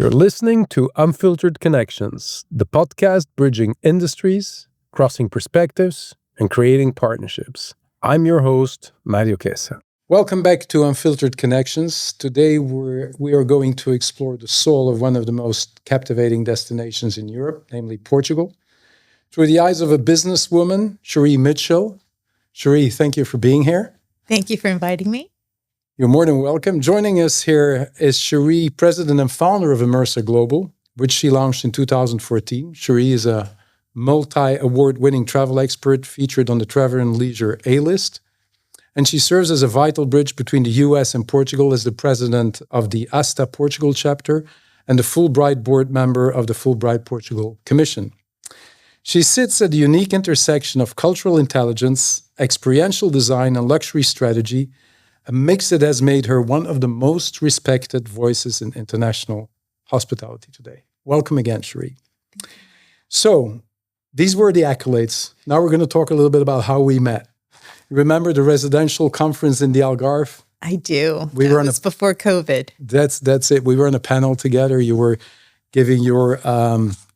You're listening to Unfiltered Connections, the podcast bridging industries, crossing perspectives, and creating partnerships. I'm your host, Mario Chessa. Welcome back to Unfiltered Connections. Today we are going to explore the soul of one of the most captivating destinations in Europe, namely Portugal, through the eyes of a businesswoman, Sheree Mitchell. Sheree, thank you for being here. Thank you for inviting me. You're more than welcome. Joining us here is Sheree, president and founder of Immersa Global, which she launched in 2014. Sheree is a multi-award-winning travel expert featured on the Travel and Leisure A-list. And she serves as a vital bridge between the US and Portugal as the president of the ASTA Portugal chapter and the Fulbright board member of the Fulbright Portugal Commission. She sits at the unique intersection of cultural intelligence, experiential design, and luxury strategy, a mix that has made her one of the most respected voices in international hospitality today. Welcome again, Sheree. So, these were the accolades. Now we're going to talk a little bit about how we met. You remember the residential conference in the Algarve? I do. That was before COVID. That's it. We were on a panel together. You were giving your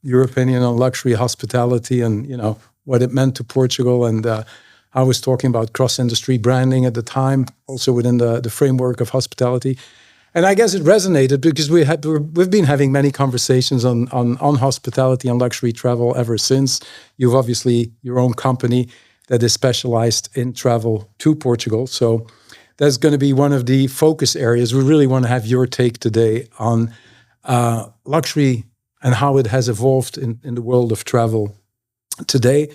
opinion on luxury hospitality and what it meant to Portugal. And I was talking about cross-industry branding at the time, also within the framework of hospitality. And I guess it resonated because we've been having many conversations on hospitality and luxury travel ever since. You've obviously your own company that is specialized in travel to Portugal. So that's going to be one of the focus areas. We really want to have your take today on luxury and how it has evolved in the world of travel today.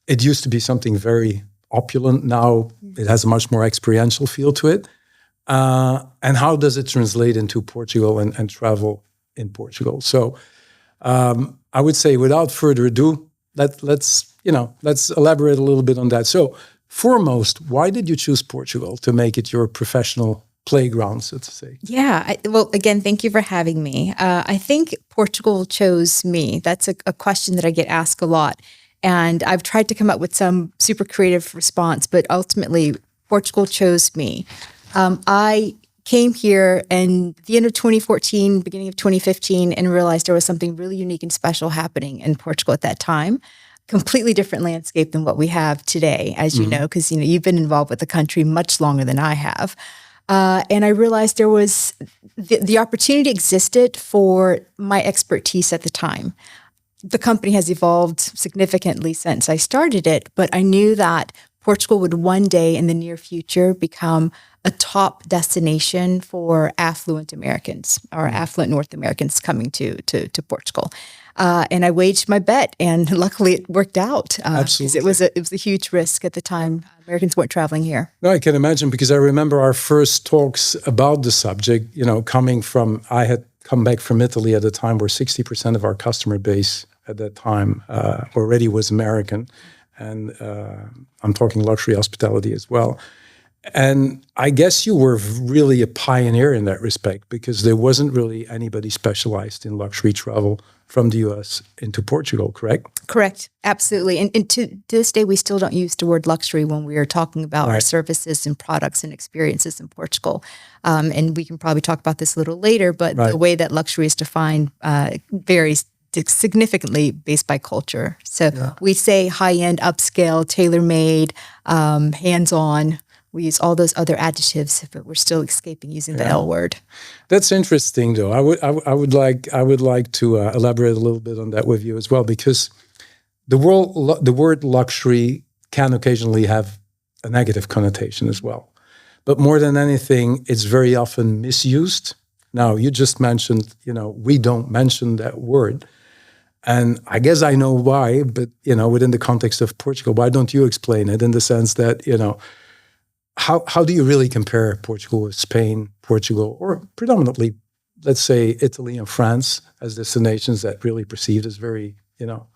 It used to be something very opulent. Now it has a much more experiential feel to it. And how does it translate into Portugal and travel in Portugal? So I would say without further ado, let's elaborate a little bit on that. So foremost, why did you choose Portugal to make it your professional playground, so to say? Yeah. Well, again, thank you for having me. I think Portugal chose me. That's a question that I get asked a lot. And I've tried to come up with some super creative response, but ultimately Portugal chose me. I came here in the end of 2014, beginning of 2015, and realized there was something really unique and special happening in Portugal at that time. Completely different landscape than what we have today, as you know, because you've been involved with the country much longer than I have. And I realized there was the opportunity existed for my expertise at the time. The company has evolved significantly since I started it, but I knew that Portugal would one day in the near future become a top destination for affluent Americans or affluent North Americans coming to Portugal. And I waged my bet, and luckily it worked out. Absolutely. It was a huge risk at the time. Americans weren't traveling here. No, I can imagine, because I remember our first talks about the subject, I had come back from Italy at a time where 60% of our customer base at that time already was American. And I'm talking luxury hospitality as well. And I guess you were really a pioneer in that respect, because there wasn't really anybody specialized in luxury travel from the US into Portugal, correct? Correct. Absolutely. And to this day, we still don't use the word luxury when we are talking about Right. our services and products and experiences in Portugal. And we can probably talk about this a little later, but Right. the way that luxury is defined varies significantly based by culture. So we say high-end, upscale, tailor-made, hands-on. We use all those other adjectives, but we're still escaping using the L word. That's interesting, though. I would like to elaborate a little bit on that with you as well, because the word luxury can occasionally have a negative connotation as well. But more than anything, it's very often misused. Now, you just mentioned, we don't mention that word. And I guess I know why, but, within the context of Portugal, why don't you explain it in the sense that, how do you really compare Portugal with Spain, Portugal, or predominantly, let's say, Italy and France as destinations that really perceived as very,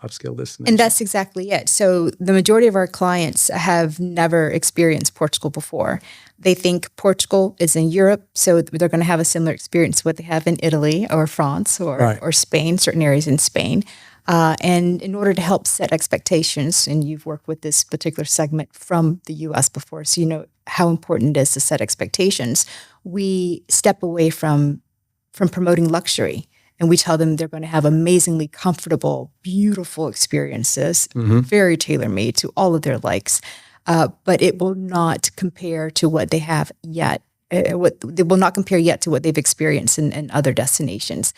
upscale destinations? And that's exactly it. So the majority of our clients have never experienced Portugal before. They think Portugal is in Europe, so they're going to have a similar experience to what they have in Italy or France or Spain, certain areas in Spain. And in order to help set expectations, and you've worked with this particular segment from the U.S. before, so you know how important it is to set expectations, we step away from promoting luxury and we tell them they're going to have amazingly comfortable, beautiful experiences, very tailor-made to all of their likes. But it will not compare to what they have yet. They will not compare yet to what they've experienced in other destinations.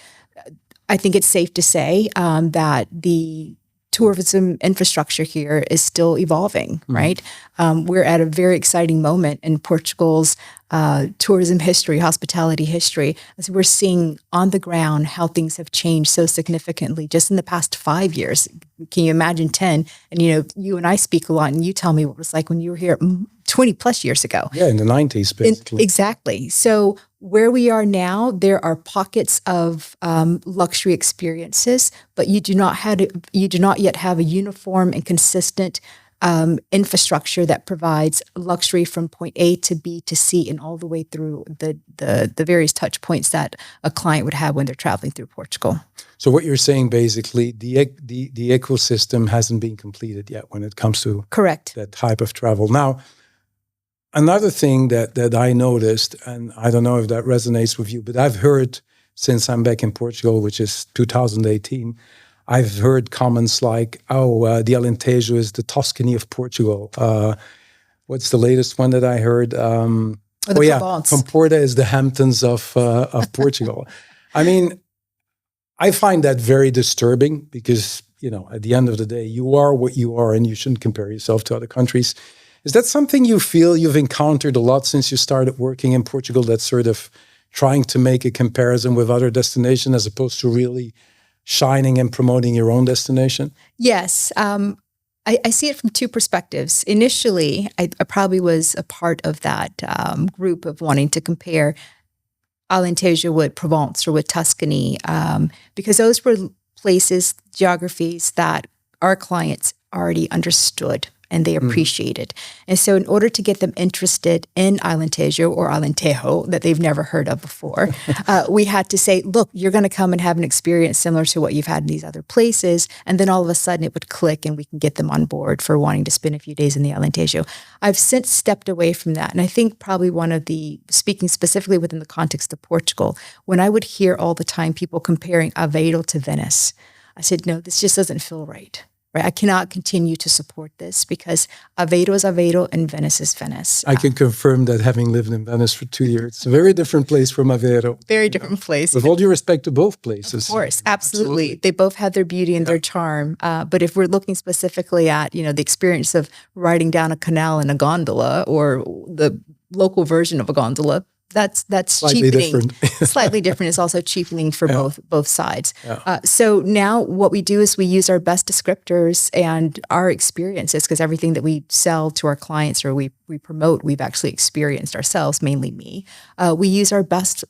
I think it's safe to say that the tourism infrastructure here is still evolving, right? We're at a very exciting moment in Portugal's tourism history, hospitality history, as we're seeing on the ground how things have changed so significantly just in the past 5 years. Can you imagine 10? And, you and I speak a lot, and you tell me what it was like when you were here 20 plus years ago. Yeah, in the 90s, basically. Exactly. So where we are now, there are pockets of luxury experiences, but you do not yet have a uniform and consistent infrastructure that provides luxury from point A to B to C and all the way through the various touch points that a client would have when they're traveling through Portugal. So what you're saying, basically, the ecosystem hasn't been completed yet when it comes to Correct. that type of travel. Now, another thing that I noticed, and I don't know if that resonates with you, but I've heard since I'm back in Portugal, which is 2018, I've heard comments like, the Alentejo is the Tuscany of Portugal. What's the latest one that I heard? Comporta is the Hamptons of Portugal. I mean, I find that very disturbing because, at the end of the day, you are what you are and you shouldn't compare yourself to other countries. Is that something you feel you've encountered a lot since you started working in Portugal, that sort of trying to make a comparison with other destinations as opposed to really shining and promoting your own destination? Yes. I see it from two perspectives. Initially, I probably was a part of that group of wanting to compare Alentejo with Provence or with Tuscany, because those were places, geographies that our clients already understood and they appreciated. And so in order to get them interested in Alentejo or Alentejo that they've never heard of before, we had to say, look, you're going to come and have an experience similar to what you've had in these other places. And then all of a sudden it would click and we can get them on board for wanting to spend a few days in the Alentejo. I've since stepped away from that. And I think probably speaking specifically within the context of Portugal, when I would hear all the time people comparing Aveiro to Venice, I said, no, this just doesn't feel right. I cannot continue to support this because Aveiro is Aveiro and Venice is Venice. I can confirm that, having lived in Venice for 2 years. It's a very different place from Aveiro. Very different place. With all due respect to both places. Of course, absolutely. They both have their beauty and their charm. But if we're looking specifically at, the experience of riding down a canal in a gondola or the local version of a gondola, that's slightly cheapening. Different. Slightly different is also cheapening for both sides. Yeah. So now what we do is we use our best descriptors and our experiences, because everything that we sell to our clients or we promote, we've actually experienced ourselves, mainly me. We use our best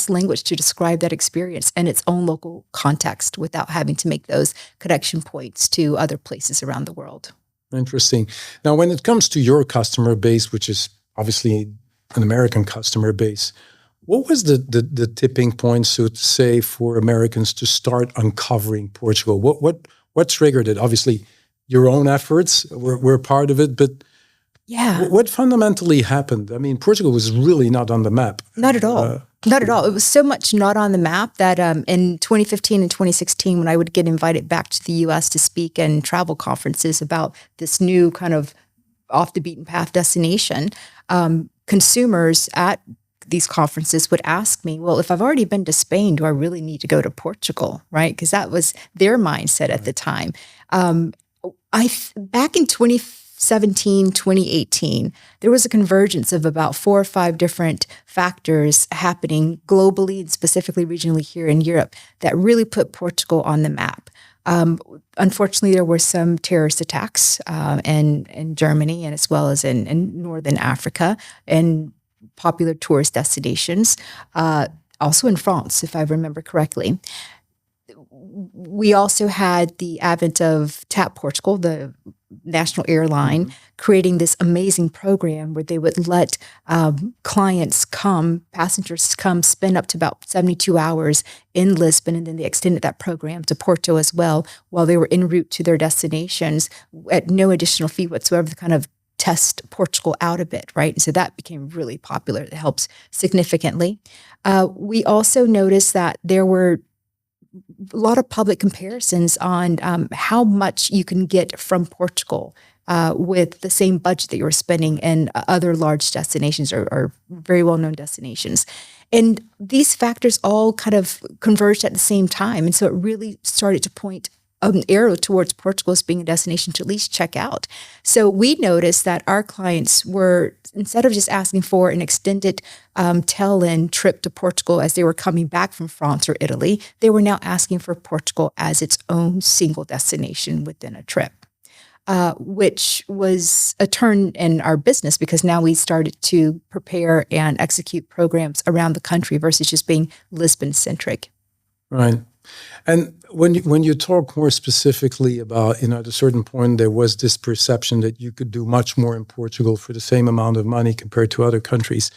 language to describe that experience in its own local context without having to make those connection points to other places around the world. Interesting. Now, when it comes to your customer base, which is obviously an American customer base, what was the tipping point, so to say, for Americans to start uncovering Portugal? What triggered it? Obviously, your own efforts were part of it, but what fundamentally happened? I mean, Portugal was really not on the map. Not at all. Not at all. It was so much not on the map that in 2015 and 2016, when I would get invited back to the U.S. to speak in travel conferences about this new kind of off the beaten path destination, consumers at these conferences would ask me, well, if I've already been to Spain, do I really need to go to Portugal, right? Because that was their mindset at the time. Back in 2017, 2018, there was a convergence of about 4 or 5 different factors happening globally and specifically regionally here in Europe that really put Portugal on the map. Unfortunately, there were some terrorist attacks in Germany and as well as in Northern Africa and popular tourist destinations, also in France, if I remember correctly. We also had the advent of TAP Portugal, the national airline, creating this amazing program where they would let passengers come, spend up to about 72 hours in Lisbon, and then they extended that program to Porto as well while they were en route to their destinations at no additional fee whatsoever to kind of test Portugal out a bit, right? And so that became really popular. It helps significantly. We also noticed that there were lot of public comparisons on how much you can get from Portugal with the same budget that you were spending in other large destinations or very well-known destinations. And these factors all kind of converged at the same time. And so it really started to point an arrow towards Portugal as being a destination to at least check out. So we noticed that our clients were, instead of just asking for an extended tail-in trip to Portugal as they were coming back from France or Italy, they were now asking for Portugal as its own single destination within a trip. Which was a turn in our business because now we started to prepare and execute programs around the country versus just being Lisbon-centric. Right. And when you talk more specifically about, at a certain point, there was this perception that you could do much more in Portugal for the same amount of money compared to other countries.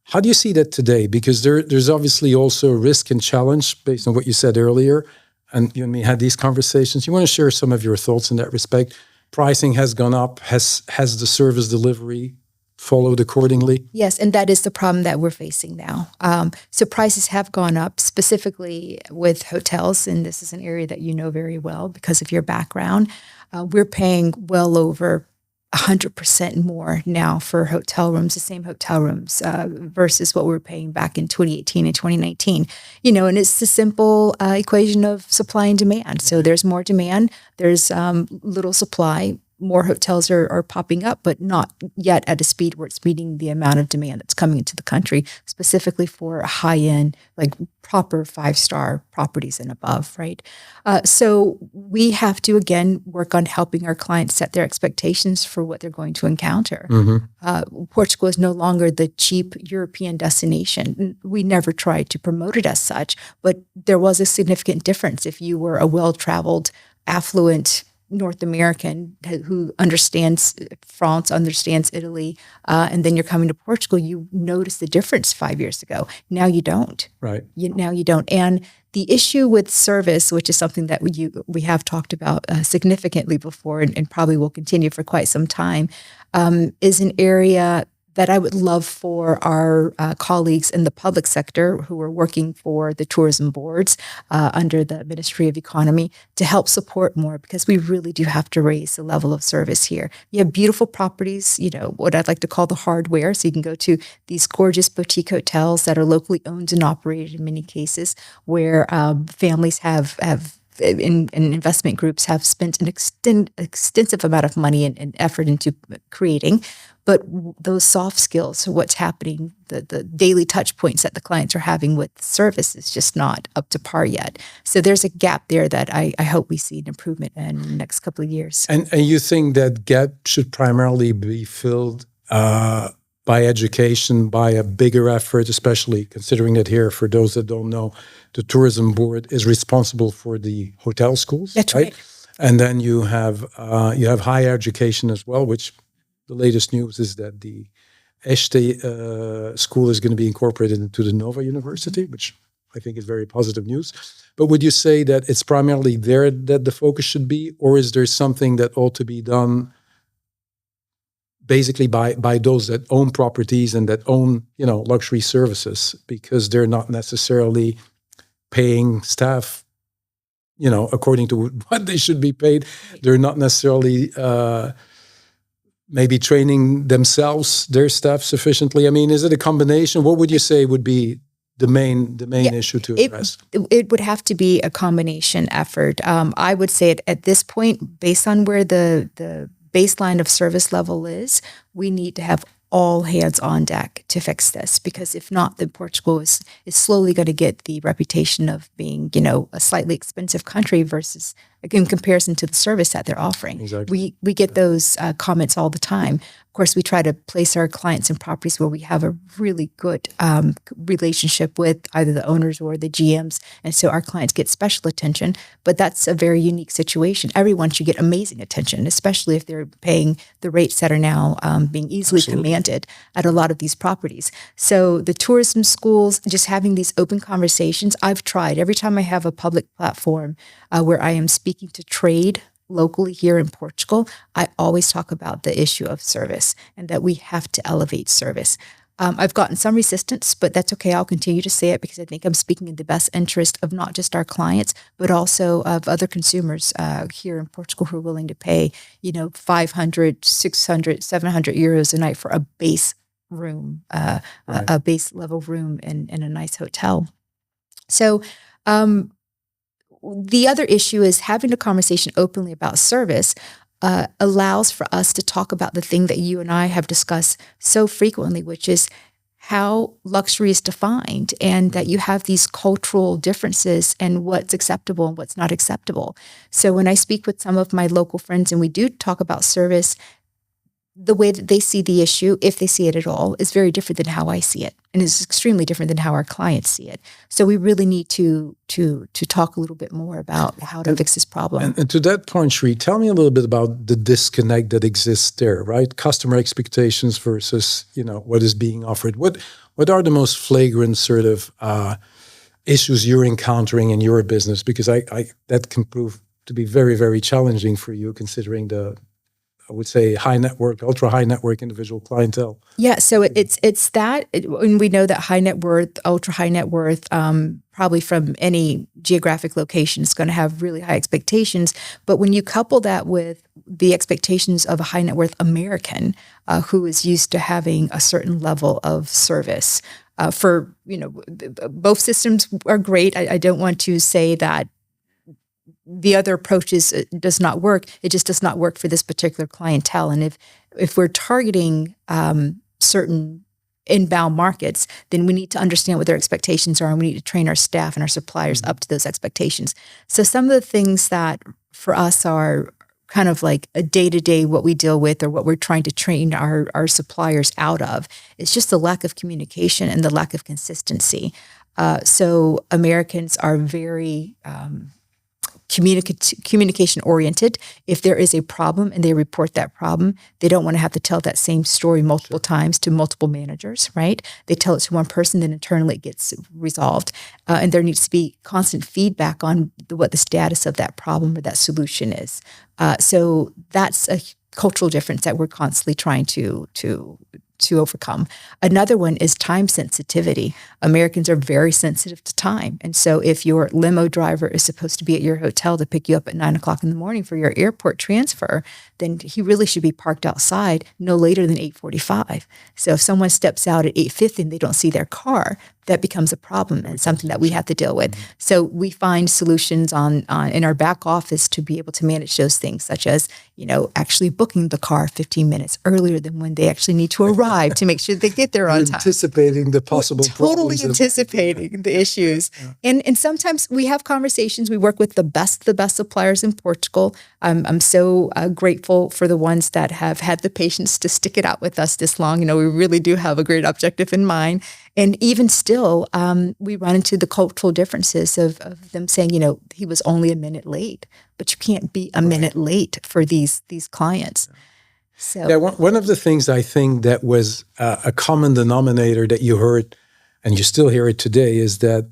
How do you see that today? Because there's obviously also a risk and challenge based on what you said earlier. And you and me had these conversations. You want to share some of your thoughts in that respect? Pricing has gone up. Has the service delivery followed accordingly? Yes, and that is the problem that we're facing now. So prices have gone up, specifically with hotels, and this is an area that you know very well because of your background. We're paying well over 100% more now for hotel rooms, the same hotel rooms, versus what we were paying back in 2018 and 2019. And it's the simple equation of supply and demand. So there's more demand, there's little supply. More hotels are popping up, but not yet at a speed where it's meeting the amount of demand that's coming into the country, specifically for high-end, like proper 5-star properties and above, right? So we have to, again, work on helping our clients set their expectations for what they're going to encounter. Mm-hmm. Portugal is no longer the cheap European destination. We never tried to promote it as such, but there was a significant difference if you were a well-traveled, affluent North American who understands France, understands Italy, and then you're coming to Portugal, you notice the difference 5 years ago. Now you don't. Right. Now you don't. And the issue with service, which is something that we have talked about significantly before and probably will continue for quite some time, is an area that I would love for our colleagues in the public sector who are working for the tourism boards under the Ministry of Economy to help support more, because we really do have to raise the level of service here. You have beautiful properties, what I'd like to call the hardware. So you can go to these gorgeous boutique hotels that are locally owned and operated in many cases, where families have in investment groups have spent an extensive amount of money and effort into creating. But those soft skills, what's happening, the daily touch points that the clients are having with service is just not up to par yet. So there's a gap there that I hope we see an improvement in the next couple of years. And you think that gap should primarily be filled by education, by a bigger effort, especially considering that here, for those that don't know, the tourism board is responsible for the hotel schools. That's right. And then you have higher education as well, which the latest news is that the ASTA school is going to be incorporated into the Nova University, which I think is very positive news. But would you say that it's primarily there that the focus should be, or is there something that ought to be done basically by those that own properties and that own, luxury services, because they're not necessarily paying staff, according to what they should be paid. They're not necessarily maybe training themselves, their staff sufficiently. I mean, is it a combination? What would you say would be the main issue to address? It would have to be a combination effort. I would say at this point, based on where the baseline of service level is, we need to have all hands on deck to fix this, because if not, then Portugal is slowly going to get the reputation of being, a slightly expensive country versus, in comparison to the service that they're offering. Exactly. We get those comments all the time. Of course, we try to place our clients in properties where we have a really good relationship with either the owners or the GMs, and so our clients get special attention. But that's a very unique situation. Everyone should get amazing attention, especially if they're paying the rates that are now being easily commanded at a lot of these properties. So the tourism schools, just having these open conversations, I've tried every time I have a public platform where I am speaking to trade locally here in Portugal, I always talk about the issue of service and that we have to elevate service. I've gotten some resistance, but that's okay. I'll continue to say it because I think I'm speaking in the best interest of not just our clients, but also of other consumers here in Portugal who are willing to pay, 500, 600, 700 euros a night for a base room, a base level room in a nice hotel. So the other issue is having a conversation openly about service allows for us to talk about the thing that you and I have discussed so frequently, which is how luxury is defined and that you have these cultural differences and what's acceptable and what's not acceptable. So when I speak with some of my local friends and we do talk about service, the way that they see the issue, if they see it at all, is very different than how I see it, and is extremely different than how our clients see it. So we really need to talk a little bit more about how to fix this problem. And to that point, Sheree, tell me a little bit about the disconnect that exists there, right? Customer expectations versus what is being offered. What are the most flagrant sort of issues you're encountering in your business? Because that can prove to be very, very challenging for you, considering I would say high network, ultra high network individual clientele. Yeah, so it's that, and we know that high net worth, ultra high net worth, probably from any geographic location is going to have really high expectations. But when you couple that with the expectations of a high net worth American who is used to having a certain level of service, both systems are great. I don't want to say that the other approaches does not work. It just does not work for this particular clientele. And if we're targeting certain inbound markets, then we need to understand what their expectations are, and we need to train our staff and our suppliers up to those expectations. So some of the things that for us are kind of like a day-to-day what we deal with or what we're trying to train our suppliers out of is just the lack of communication and the lack of consistency. So Americans are very communication oriented. If there is a problem and they report that problem, they don't want to have to tell that same story multiple times to multiple managers, right? They tell it to one person, then internally it gets resolved. And there needs to be constant feedback on what the status of that problem or that solution is. So that's a cultural difference that we're constantly trying to overcome. Another one is time sensitivity. Americans are very sensitive to time. And so if your limo driver is supposed to be at your hotel to pick you up at 9:00 in the morning for your airport transfer, then he really should be parked outside no later than 8:45. So if someone steps out at 8:50 and they don't see their car, that becomes a problem and something that we have to deal with. So we find solutions on in our back office to be able to manage those things, such as, actually booking the car 15 minutes earlier than when they actually need to arrive to make sure they get there on time. Anticipating the possible totally problems. Anticipating the issues. Yeah. And sometimes we have conversations. We work with the best suppliers in Portugal. I'm so grateful for the ones that have had the patience to stick it out with us this long. We really do have a great objective in mind. And even still, we run into the cultural differences of them saying, he was only a minute late, but you can't be a minute late for these clients. So, yeah, one of the things I think that was a common denominator that you heard, and you still hear it today, is that,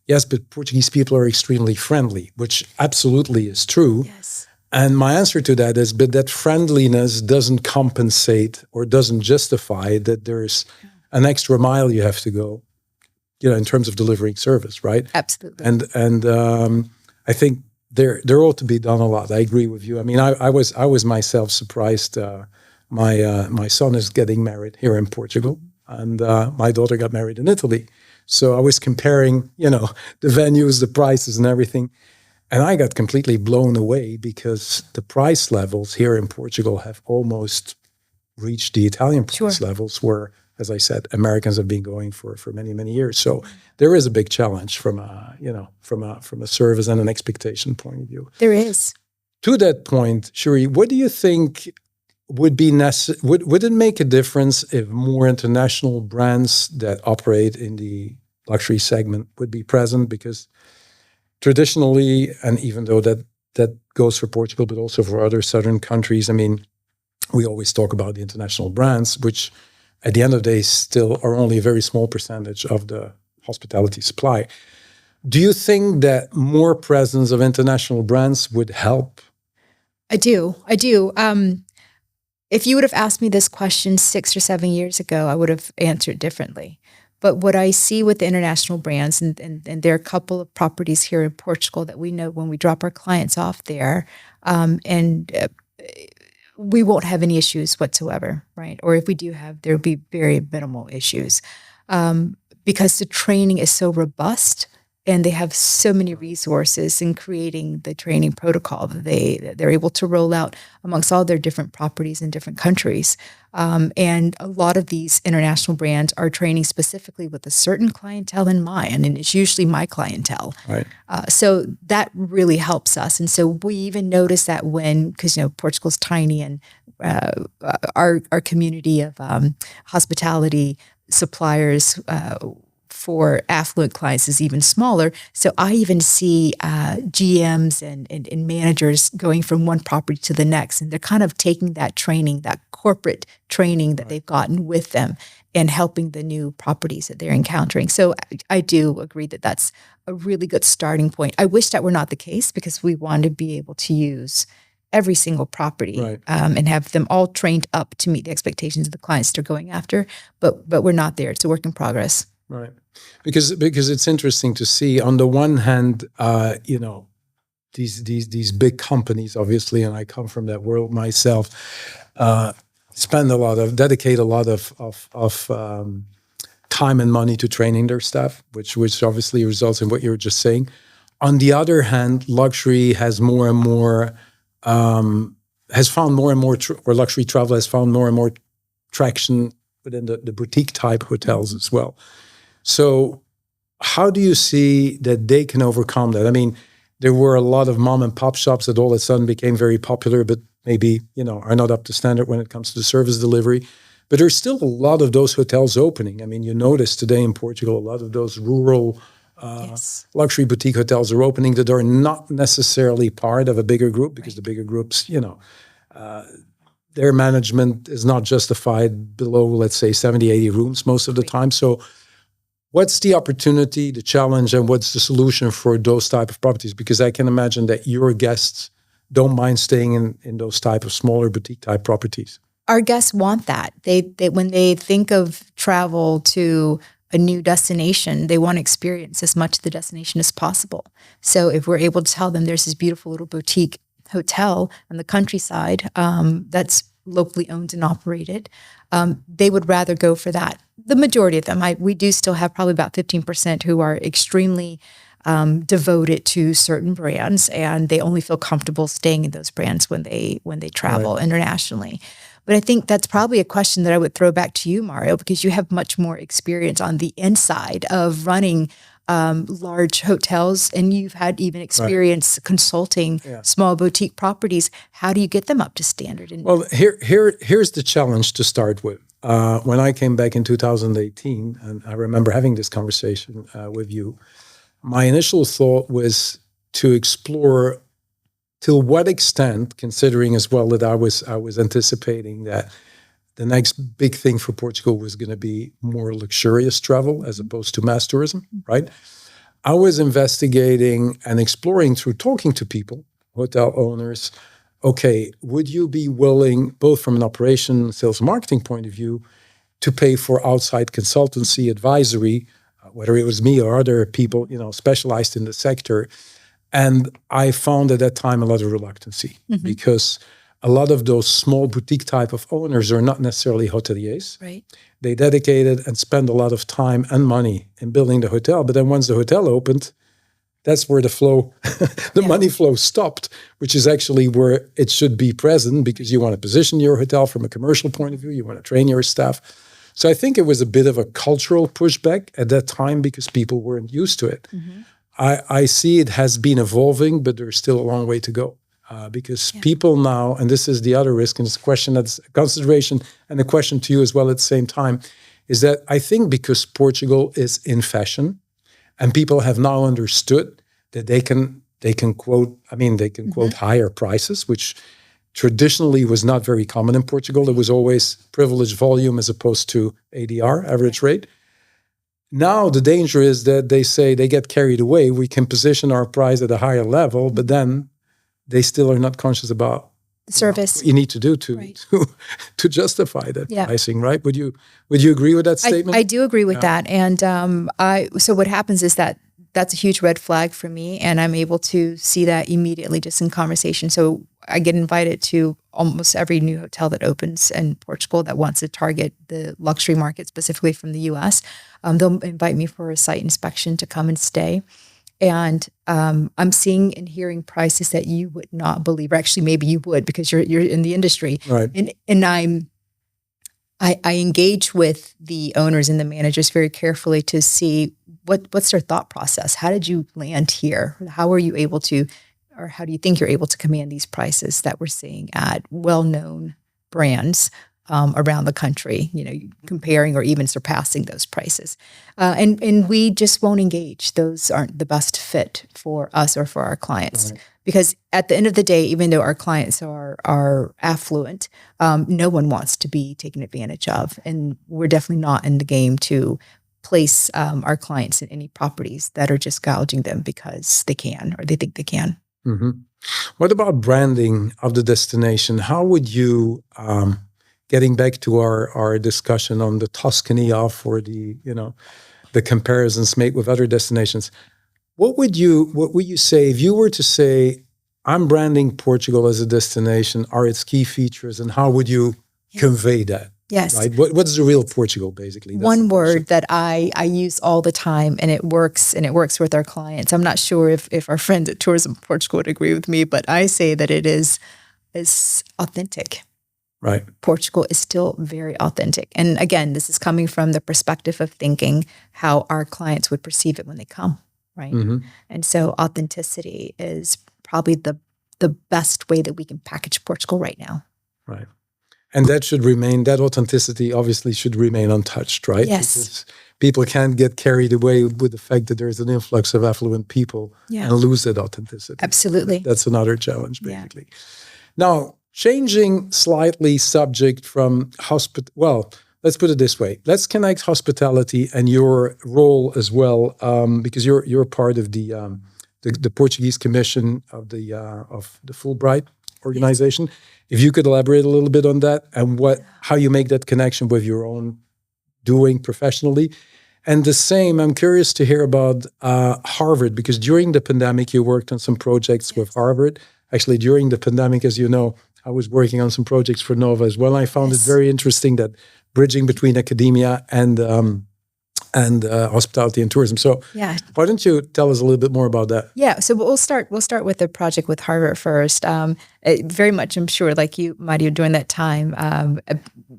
yes, but Portuguese people are extremely friendly, which absolutely is true. Yes. And my answer to that is, but that friendliness doesn't compensate or doesn't justify that there's an extra mile you have to go, in terms of delivering service, right? Absolutely. And I think there ought to be done a lot. I agree with you. I mean, I was myself surprised. My son is getting married here in Portugal, and my daughter got married in Italy. So I was comparing, the venues, the prices, and everything. And I got completely blown away because the price levels here in Portugal have almost reached the Italian price levels where, as I said, Americans have been going for many, many years. So there is a big challenge from a service and an expectation point of view. There is. To that point, Sheree, what do you think would be necessary? Would it make a difference if more international brands that operate in the luxury segment would be present? Because traditionally, and even though that goes for Portugal, but also for other southern countries, I mean, we always talk about the international brands, which at the end of the day still are only a very small percentage of the hospitality supply. Do you think that more presence of international brands would help? I do. If you would have asked me this question 6 or 7 years ago, I would have answered differently. But what I see with the international brands, and there are a couple of properties here in Portugal that we know when we drop our clients off there, and we won't have any issues whatsoever, right? Or if we do have, there'll be very minimal issues, because the training is so robust and they have so many resources in creating the training protocol that they're able to roll out amongst all their different properties in different countries. And a lot of these international brands are training specifically with a certain clientele in mind, and it's usually my clientele. Right. So that really helps us. And so we even notice that because Portugal's tiny, and our community of hospitality suppliers for affluent clients is even smaller. So I even see GMs and managers going from one property to the next, and they're kind of taking that training, that corporate training that they've gotten with them, and helping the new properties that they're encountering. So I do agree that that's a really good starting point. I wish that were not the case, because we want to be able to use every single property, and have them all trained up to meet the expectations of the clients they're going after. But we're not there. It's a work in progress. Right. Because it's interesting to see, on the one hand, these big companies, obviously, and I come from that world myself, dedicate a lot of time and money to training their staff, which obviously results in what you were just saying. On the other hand, luxury has more and more, has found more and more, or luxury travel has found more and more traction within the boutique type hotels as well. So how do you see that they can overcome that? I mean, there were a lot of mom and pop shops that all of a sudden became very popular, but maybe, are not up to standard when it comes to the service delivery. But there's still a lot of those hotels opening. I mean, you notice today in Portugal, a lot of those rural luxury boutique hotels are opening that are not necessarily part of a bigger group, because the bigger groups, their management is not justified below, let's say, 70, 80 rooms most of the time. So what's the opportunity, the challenge, and what's the solution for those type of properties? Because I can imagine that your guests don't mind staying in those type of smaller boutique type properties. Our guests want that. They when they think of travel to a new destination, they want to experience as much of the destination as possible. So if we're able to tell them there's this beautiful little boutique hotel on the countryside that's locally owned and operated, they would rather go for that. The majority of them, we do still have probably about 15% who are extremely devoted to certain brands, and they only feel comfortable staying in those brands when they travel internationally. But I think that's probably a question that I would throw back to you, Mario, because you have much more experience on the inside of running large hotels, and you've had even experience consulting small boutique properties. How do you get them up to standard? Well, here's the challenge to start with. When I came back in 2018, and I remember having this conversation with you, my initial thought was to explore till what extent, considering as well that I was anticipating that the next big thing for Portugal was going to be more luxurious travel as opposed to mass tourism, right? I was investigating and exploring through talking to people, hotel owners. Okay, would you be willing, both from an operation, sales, and marketing point of view, to pay for outside consultancy advisory, whether it was me or other people, specialized in the sector? And I found at that time a lot of reluctancy, because a lot of those small boutique type of owners are not necessarily hoteliers. Right. They dedicated and spend a lot of time and money in building the hotel. But then once the hotel opened, that's where the flow, money flow stopped, which is actually where it should be present, because you want to position your hotel from a commercial point of view. You want to train your staff. So I think it was a bit of a cultural pushback at that time, because people weren't used to it. I see it has been evolving, but there's still a long way to go. Because people now, and this is the other risk, and it's a question that's a consideration and a question to you as well at the same time, is that I think because Portugal is in fashion, and people have now understood that they can quote higher prices, which traditionally was not very common in Portugal. It was always privileged volume as opposed to ADR, average rate. Now the danger is that they say they get carried away. We can position our price at a higher level, but then they still are not conscious about service. You need to do to Right. to justify that Yeah. pricing, right? Would you agree with that statement? I do agree with that. And so what happens is that's a huge red flag for me, and I'm able to see that immediately just in conversation. So I get invited to almost every new hotel that opens in Portugal that wants to target the luxury market, specifically from the U.S. They'll invite me for a site inspection to come and stay. And I'm seeing and hearing prices that you would not believe, or actually maybe you would because you're in the industry. Right. And I engage with the owners and the managers very carefully to see what's their thought process. How did you land here? How are you able to, or how do you think you're able to command these prices that we're seeing at well-known brands around the country, comparing or even surpassing those prices. And we just won't engage. Those aren't the best fit for us or for our clients. Right. Because at the end of the day, even though our clients are affluent, no one wants to be taken advantage of. And we're definitely not in the game to place our clients in any properties that are just gouging them because they can or they think they can. Mm-hmm. What about branding of the destination? How would you... getting back to our discussion on the Tuscany off or the comparisons made with other destinations, what would you say if you were to say, I'm branding Portugal as a destination, are its key features, and how would you convey that? Yes. Right? What's the real Portugal, basically? That's one word that I use all the time, and it works with our clients. I'm not sure if our friends at Tourism Portugal would agree with me, but I say that it is authentic. Right. Portugal is still very authentic. And again, this is coming from the perspective of thinking how our clients would perceive it when they come, right? Mm-hmm. And so authenticity is probably the best way that we can package Portugal right now. Right. And that authenticity obviously should remain untouched, right? Yes. Because people can't get carried away with the fact that there's an influx of affluent people and lose that authenticity. Absolutely. That's another challenge, basically. Yeah. Now, changing slightly subject from let's put it this way. Let's connect hospitality and your role as well, because you're part of the Portuguese Commission of the Fulbright organization. Yes. If you could elaborate a little bit on that and how you make that connection with your own doing professionally. And the same, I'm curious to hear about Harvard, because during the pandemic, you worked on some projects with Harvard. Actually, during the pandemic, as you know, I was working on some projects for Nova as well. I found it very interesting that bridging between academia and hospitality and tourism. So why don't you tell us a little bit more about that? Yeah, so we'll start with the project with Harvard first. Very much, I'm sure, like you, Mario, during that time,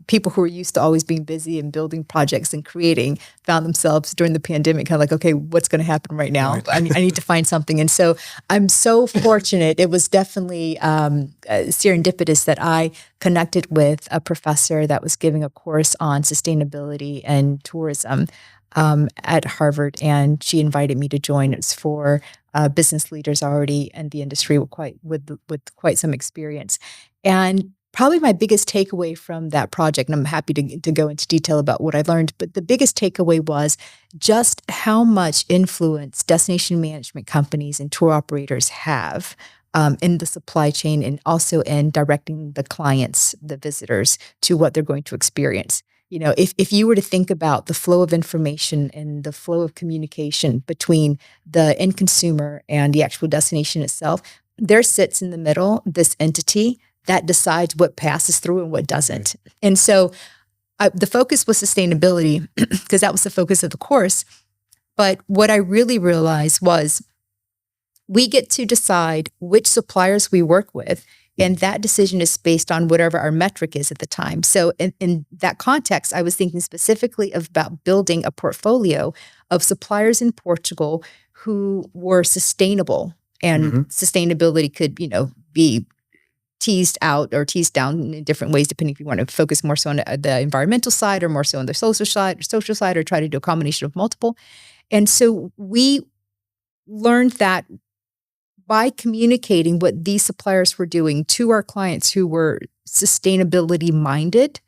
people who were used to always being busy and building projects and creating found themselves during the pandemic kind of like, okay, what's going to happen right now? Right. I need to find something. And so I'm so fortunate. It was definitely serendipitous that I connected with a professor that was giving a course on sustainability and tourism at Harvard, and she invited me to join. It was for business leaders already in the industry with quite some experience. And probably my biggest takeaway from that project, and I'm happy to go into detail about what I learned, but the biggest takeaway was just how much influence destination management companies and tour operators have in the supply chain, and also in directing the clients, the visitors, to what they're going to experience. If you were to think about the flow of information and the flow of communication between the end consumer and the actual destination itself, there sits in the middle this entity that decides what passes through and what doesn't. Right. And so the focus was sustainability because that was the focus of the course. But what I really realized was we get to decide which suppliers we work with, and that decision is based on whatever our metric is at the time. So in that context, I was thinking specifically about building a portfolio of suppliers in Portugal who were sustainable, and sustainability could, be teased out or teased down in different ways, depending if you want to focus more so on the environmental side or more so on the social side, or try to do a combination of multiple. And so we learned that by communicating what these suppliers were doing to our clients who were sustainability minded,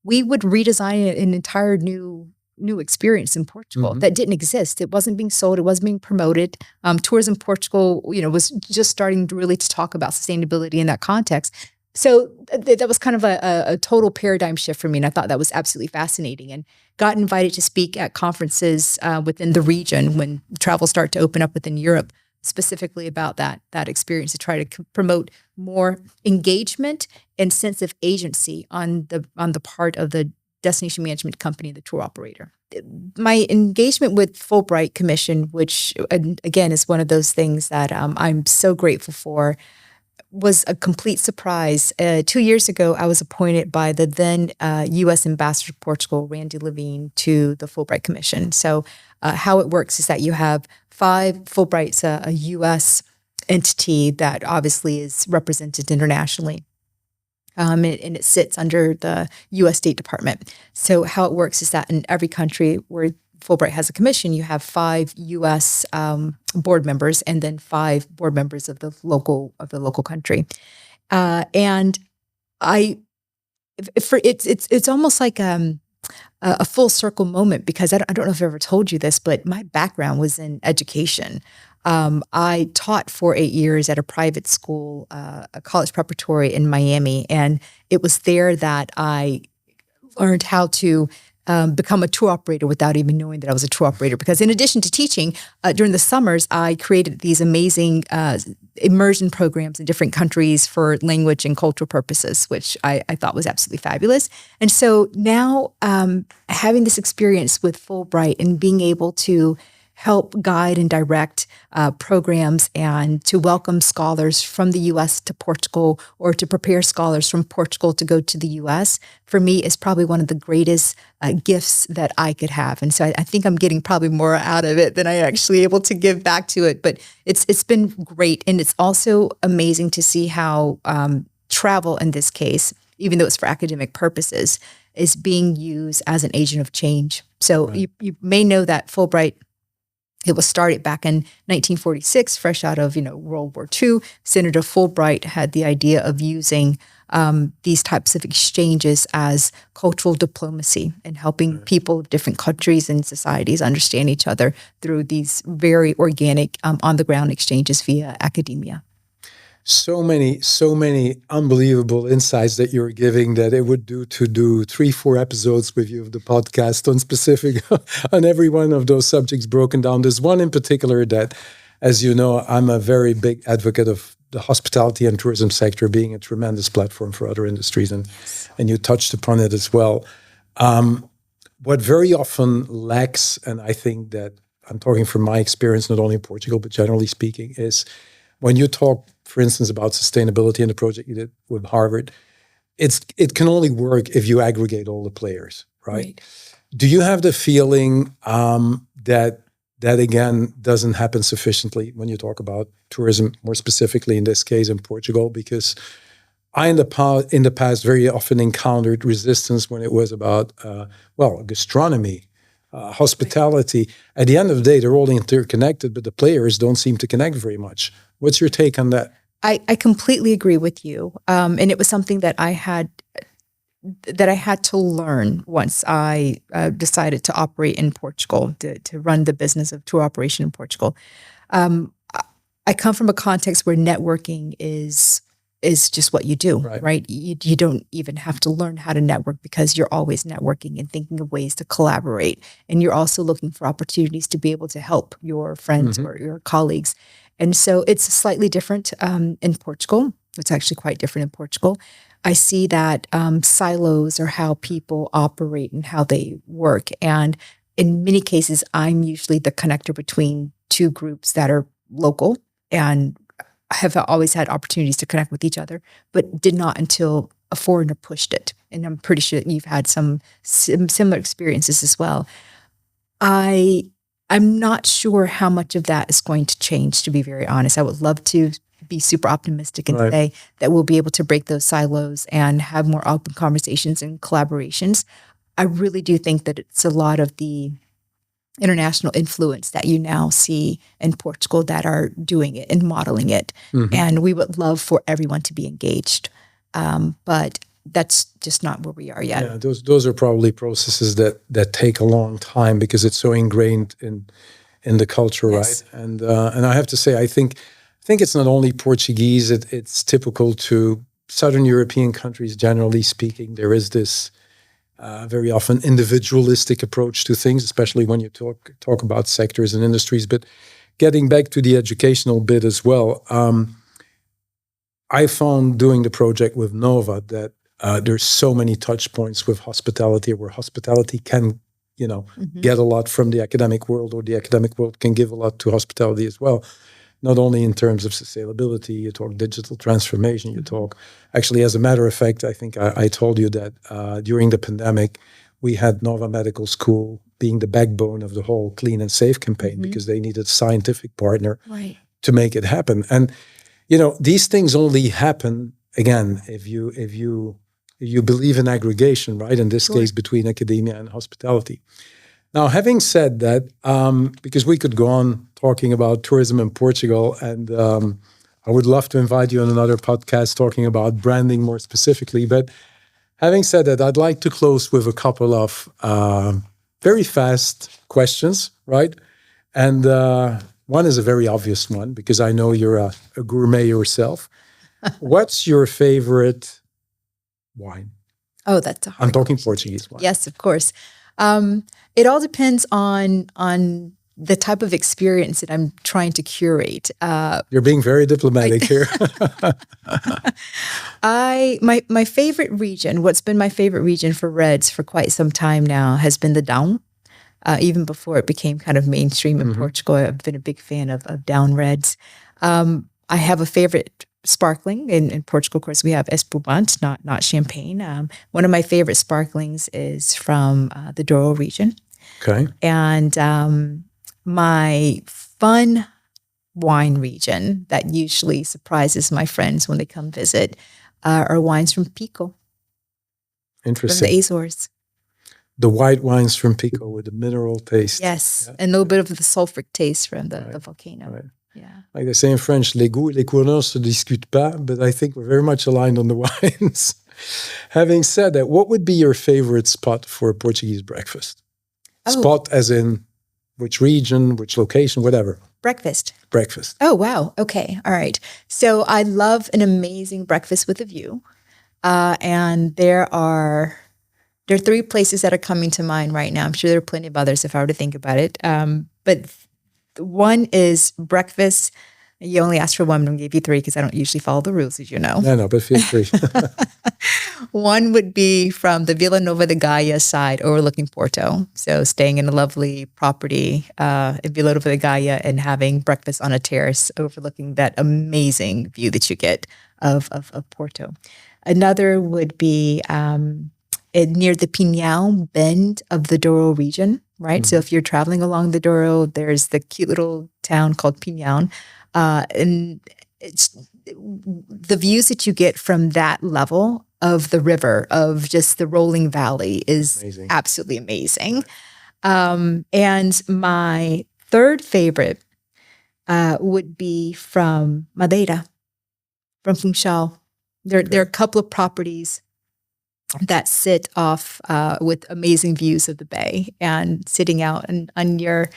we would redesign an entire new experience in Portugal that didn't exist. It wasn't being sold. It wasn't being promoted. Tourism Portugal, was just starting to really talk about sustainability in that context. So that was kind of a total paradigm shift for me. And I thought that was absolutely fascinating, and got invited to speak at conferences within the region when travel started to open up within Europe, specifically about that experience, to try to promote more engagement and sense of agency on the part of the destination management company, the tour operator. My engagement with Fulbright Commission, which again is one of those things that I'm so grateful for, was a complete surprise. 2 years ago, I was appointed by the then U.S. Ambassador to Portugal, Randy Levine, to the Fulbright Commission. So how it works is that you have 5 Fulbrights, a U.S. entity that obviously is represented internationally. And it sits under the U.S. State Department. So how it works is that in every country where Fulbright has a commission, you have 5 U.S. Board members and then 5 board members of the local country. And it's almost like a full circle moment, because I don't know if I've ever told you this, but my background was in education. I taught for 8 years at a private school, a college preparatory in Miami, and it was there that I learned how to become a tour operator without even knowing that I was a tour operator. Because in addition to teaching, during the summers, I created these amazing immersion programs in different countries for language and cultural purposes, which I thought was absolutely fabulous. And so now having this experience with Fulbright and being able to help guide and direct programs and to welcome scholars from the U.S. to Portugal, or to prepare scholars from Portugal to go to the U.S., for me is probably one of the greatest gifts that I could have. And so I think I'm getting probably more out of it than I actually able to give back to it. But it's been great. And it's also amazing to see how travel in this case, even though it's for academic purposes, is being used as an agent of change. So right. You may know that Fulbright, it was started back in 1946, fresh out of World War II. Senator Fulbright had the idea of using these types of exchanges as cultural diplomacy and helping people of different countries and societies understand each other through these very organic, on-the-ground exchanges via academia. So many unbelievable insights that you're giving that it would do 3-4 episodes with you of the podcast on specific on every one of those subjects broken down. There's one in particular that, as you know, I'm a very big advocate of the hospitality and tourism sector being a tremendous platform for other industries, and you touched upon it as well. What very often lacks, and I think that I'm talking from my experience, not only in Portugal, but generally speaking, is when you talk, for instance, about sustainability in the project you did with Harvard, it can only work if you aggregate all the players, right? Do you have the feeling that again doesn't happen sufficiently when you talk about tourism, more specifically in this case in Portugal? Because I in the past very often encountered resistance when it was about gastronomy, hospitality. At the end of the day, they're all interconnected, but the players don't seem to connect very much. What's your take on that? I completely agree with you. And it was something that I had to learn once I decided to operate in Portugal, to run the business of tour operation in Portugal. I come from a context where networking is just what you do, right? You don't even have to learn how to network, because you're always networking and thinking of ways to collaborate. And you're also looking for opportunities to be able to help your friends or your colleagues. And so it's slightly different in Portugal. It's actually quite different in Portugal. I see that silos are how people operate and how they work. And in many cases, I'm usually the connector between two groups that are local and have always had opportunities to connect with each other, but did not until a foreigner pushed it. And I'm pretty sure that you've had some similar experiences as well. I'm not sure how much of that is going to change, to be very honest. I would love to be super optimistic and say that we'll be able to break those silos and have more open conversations and collaborations. I really do think that it's a lot of the international influence that you now see in Portugal that are doing it and modeling it. And we would love for everyone to be engaged. But that's just not where we are yet. Yeah, those are probably processes that take a long time because it's so ingrained in the culture, right? And I have to say, I think it's not only Portuguese. It's typical to Southern European countries, generally speaking, there is this very often individualistic approach to things, especially when you talk about sectors and industries. But getting back to the educational bit as well, I found doing the project with Nova that there's so many touch points with hospitality, where hospitality can, get a lot from the academic world, or the academic world can give a lot to hospitality as well. Not only in terms of sustainability, you talk digital transformation, you talk, actually, as a matter of fact, I think I told you that during the pandemic, we had Nova Medical School being the backbone of the whole Clean and Safe campaign, because they needed a scientific partner to make it happen. And, these things only happen, again, if you believe in aggregation, right? In this case, between academia and hospitality. Now, having said that, because we could go on talking about tourism in Portugal, and I would love to invite you on another podcast talking about branding more specifically. But having said that, I'd like to close with a couple of very fast questions, right? And one is a very obvious one, because I know you're a gourmet yourself. What's your favorite wine? Oh, that's a hard I'm talking question. Portuguese wine. Yes, of course. It all depends on the type of experience that I'm trying to curate. You're being very diplomatic here. My favorite region, what's been my favorite region for reds for quite some time now, has been the Down. Even before it became kind of mainstream in Portugal, I've been a big fan of Down reds. I have a favorite sparkling in Portugal. Of course, we have espumante, not champagne. One of my favorite sparklings is from the Douro region. Okay. And my fun wine region that usually surprises my friends when they come visit are wines from Pico, Interesting. from the Azores. The white wines from Pico with the mineral taste. Yes, and a little bit of the sulfuric taste from the volcano. Right. Yeah. Like they say in French, les goûts et les couleurs se discutent pas, but I think we're very much aligned on the wines. Having said that, what would be your favorite spot for a Portuguese breakfast? Spot as in which region, which location, whatever. Breakfast. Breakfast. Oh, wow. Okay. All right. So I love an amazing breakfast with a view. And there are 3 places that are coming to mind right now. I'm sure there are plenty of others if I were to think about it. But one is breakfast. You only asked for one, I'm going to give you 3 because I don't usually follow the rules, as you know. No, but feel free. One would be from the Vila Nova de Gaia side, overlooking Porto. So staying in a lovely property in Vila Nova de Gaia and having breakfast on a terrace overlooking that amazing view that you get of Porto. Another would be near the Pinhão bend of the Douro region, right? So if you're traveling along the Douro, there's the cute little town called Pinhão. And it's the views that you get from that level of the river, of just the rolling valley, is absolutely amazing. And my third favorite would be from Madeira, from Funchal. There are a couple of properties that sit off with amazing views of the bay, and sitting out on your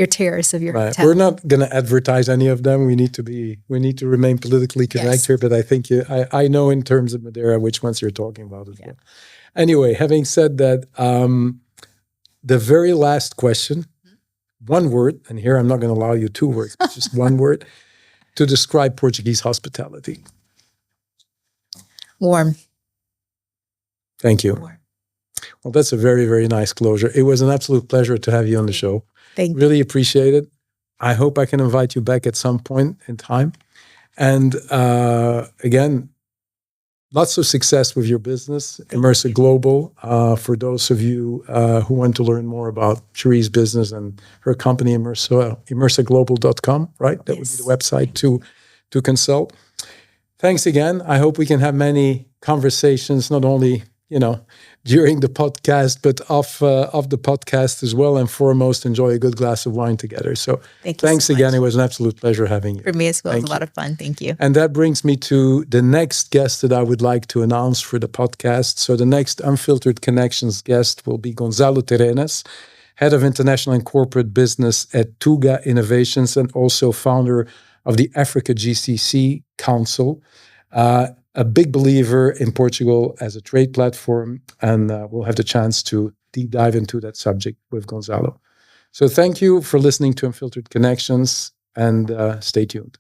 terrace of your hotel. We're not going to advertise any of them. We need to remain politically correct here. But I think I know in terms of Madeira which ones you're talking about as well. Anyway, having said that, the very last question, one word, and here I'm not going to allow you 2 words, but just one word to describe Portuguese hospitality. Warm. Thank you. Warm. Well, that's a very, very nice closure. It was an absolute pleasure to have you on the show. Thank you. Really appreciate it. I hope I can invite you back at some point in time. And again, lots of success with your business, Immersa Global. For those of you who want to learn more about Sheree's business and her company, immersaglobal.com, right? That would be the website to consult. Thanks again. I hope we can have many conversations, not only during the podcast, but off the podcast as well. And foremost, enjoy a good glass of wine together. So thanks so again. much. It was an absolute pleasure having you. For me as well. It was a lot of fun. Thank you. And that brings me to the next guest that I would like to announce for the podcast. So the next Unfiltered Connections guest will be Gonzalo Terenas, Head of International and Corporate Business at Tuga Innovations and also founder of the Africa GCC Council. a big believer in Portugal as a trade platform, and we'll have the chance to deep dive into that subject with Gonzalo. So thank you for listening to Unfiltered Connections, and stay tuned.